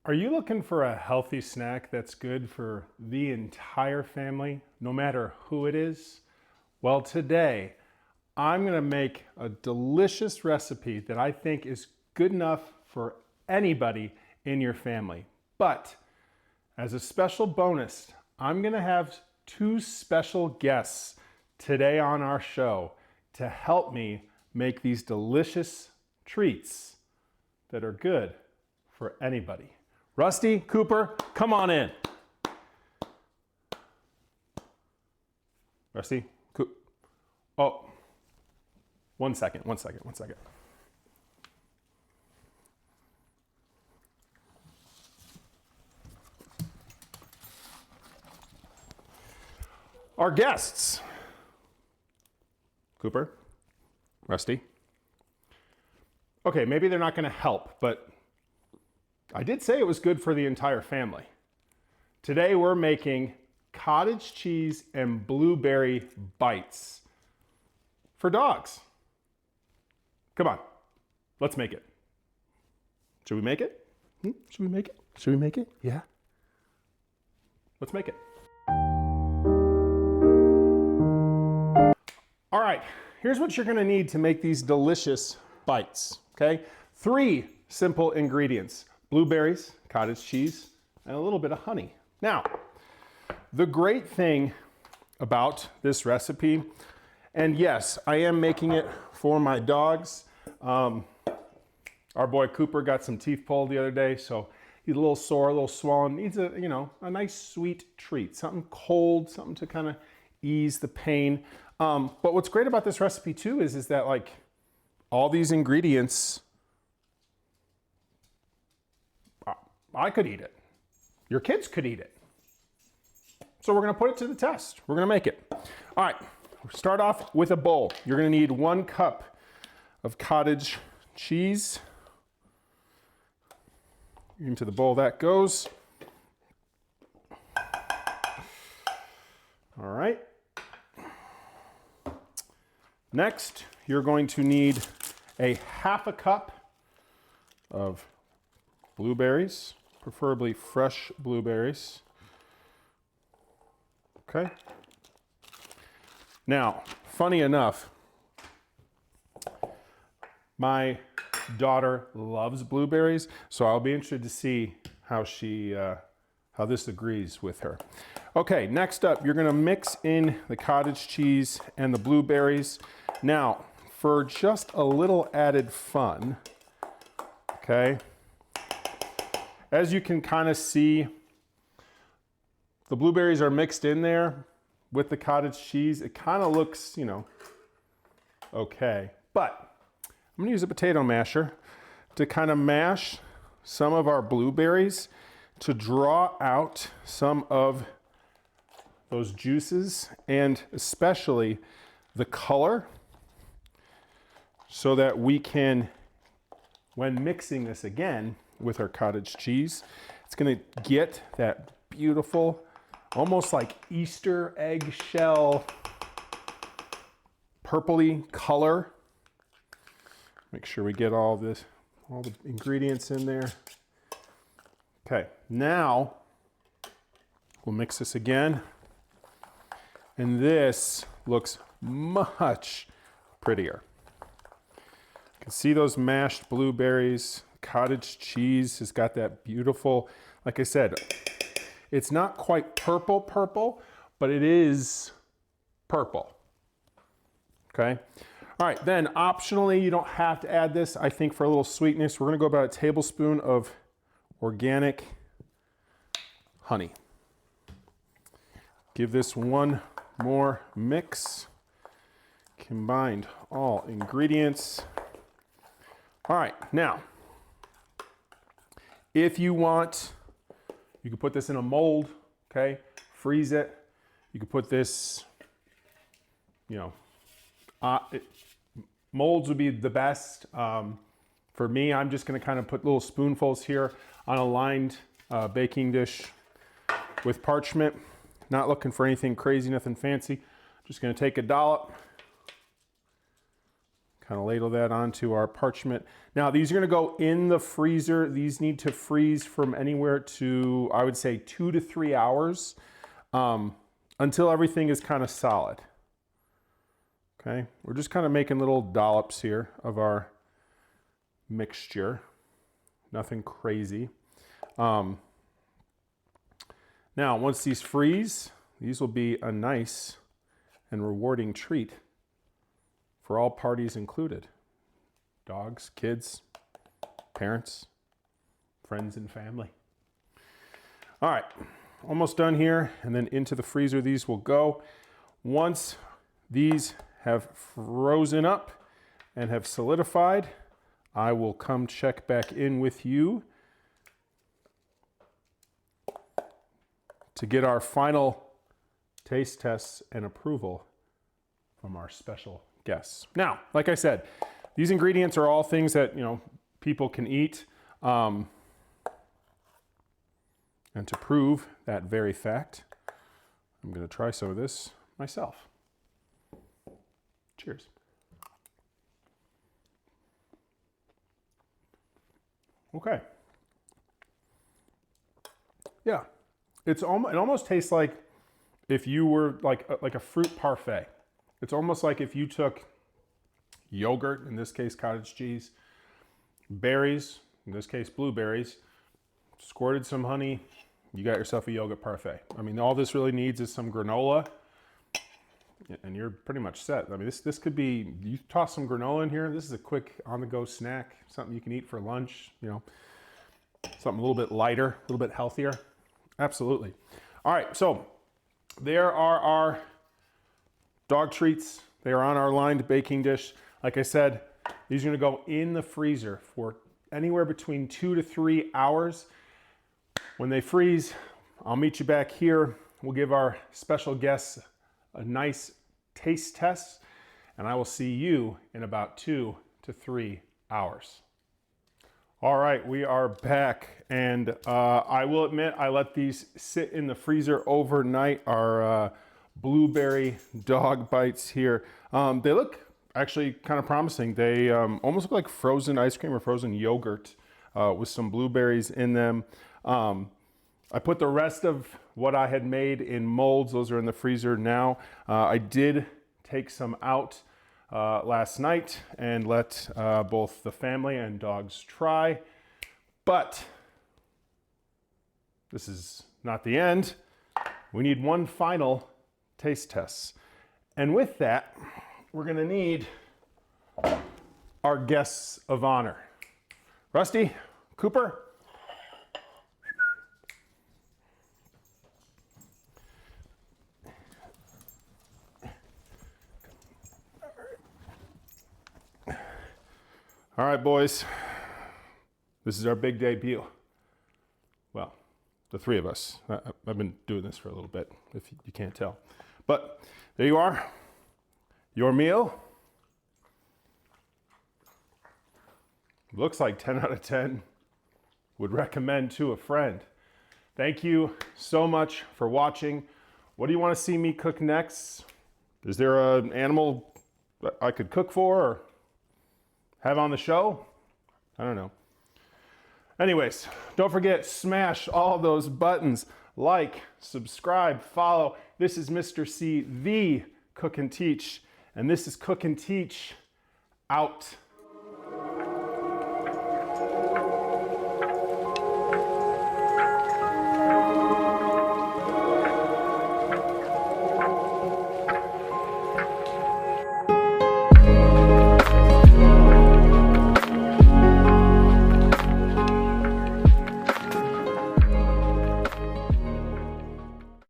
Are you looking for a healthy snack that's good for the entire family, no matter who it is? Well, today I'm gonna make a delicious recipe that I think is good enough for anybody in your family. But as a special bonus, I'm gonna have two special guests today on our show to help me make these delicious treats that are good for anybody. Rusty, Cooper, come on in. Rusty, oh, one second. Our guests, Cooper, Rusty. Okay, maybe they're not gonna help, but I did say it was good for the entire family. Today we're making cottage cheese and blueberry bites for dogs. Come on, let's make it. Should we make it? Should we make it? Should we make it? Yeah. Let's make it. All right, here's what you're gonna need to make these delicious bites, okay? 3 simple ingredients: blueberries, cottage cheese, and a little bit of honey. Now, the great thing about this recipe, and yes, I am making it for my dogs. Our boy Cooper got some teeth pulled the other day, so he's a little sore, a little swollen. Needs a nice sweet treat, something cold, something to kind of ease the pain. But what's great about this recipe too is that like all these ingredients, I could eat it. Your kids could eat it. So we're gonna put it to the test. We're gonna make it. All right, start off with a bowl. You're gonna need 1 cup of cottage cheese. Into the bowl that goes. All right. Next, you're going to need a 1/2 cup of blueberries, preferably fresh blueberries. Okay. Now, funny enough, my daughter loves blueberries, so I'll be interested to see how how this agrees with her. Okay, next up, you're gonna mix in the cottage cheese and the blueberries. Now, for just a little added fun, okay, as you can kind of see, the blueberries are mixed in there with the cottage cheese. It kind of looks, okay. But I'm gonna use a potato masher to kind of mash some of our blueberries to draw out some of those juices and especially the color so that we can, when mixing this again with our cottage cheese, it's gonna get that beautiful, almost like Easter egg shell, purpley color. Make sure we get all the ingredients in there. Okay, now we'll mix this again. And this looks much prettier. You can see those mashed blueberries. Cottage cheese has got that beautiful, like I said, it's not quite purple, but it is purple. Okay. All right, then optionally, you don't have to add this. I think for a little sweetness, we're gonna go about a tablespoon of organic honey. Give this one more mix. Combined all ingredients. All right, now, if you want, you can put this in a mold, okay? Freeze it. You can put this, molds would be the best. For me, I'm just gonna kind of put little spoonfuls here on a lined baking dish with parchment. Not looking for anything crazy, nothing fancy. Just gonna take a dollop. Kind of ladle that onto our parchment. Now these are going to go in the freezer. These need to freeze from anywhere to, I would say, 2 to 3 hours until everything is kind of solid. Okay, we're just kind of making little dollops here of our mixture. Nothing crazy. Now, once these freeze, these will be a nice and rewarding treat for all parties included. Dogs, kids, parents, friends, and family. All right, almost done here, and then into the freezer these will go. Once these have frozen up and have solidified, I will come check back in with you to get our final taste tests and approval from our special guests. Now, like I said, these ingredients are all things that, people can eat. And to prove that very fact, I'm going to try some of this myself. Cheers. Okay. Yeah, it almost tastes like if you were like a fruit parfait. It's almost like if you took yogurt, in this case cottage cheese, berries, in this case blueberries, squirted some honey, you got yourself a yogurt parfait. I mean, all this really needs is some granola, and you're pretty much set. I mean, this could be, you toss some granola in here, this is a quick on-the-go snack, something you can eat for lunch, something a little bit lighter, a little bit healthier. Absolutely. All right, so there are our dog treats. They are on our lined baking dish. Like I said, these are gonna go in the freezer for anywhere between 2 to 3 hours. When they freeze, I'll meet you back here. We'll give our special guests a nice taste test, and I will see you in about 2 to 3 hours. All right, we are back, and I will admit I let these sit in the freezer overnight. Our blueberry dog bites here. They look actually kind of promising. They almost look like frozen ice cream or frozen yogurt with some blueberries in them. I put the rest of what I had made in molds. Those are in the freezer now. I did take some out last night and let both the family and dogs try. But this is not the end. We need one final taste test. And with that, we're gonna need our guests of honor. Rusty, Cooper. All right, boys, this is our big debut. Well, the three of us. I've been doing this for a little bit, if you can't tell. But there you are, your meal. Looks like 10 out of 10. Would recommend to a friend. Thank you so much for watching. What do you want to see me cook next? Is there an animal that I could cook for or have on the show? I don't know. Anyways, don't forget, smash all those buttons. Like, subscribe, follow. This is Mr. C, the Cook and Teach. And this is Cook and Teach out.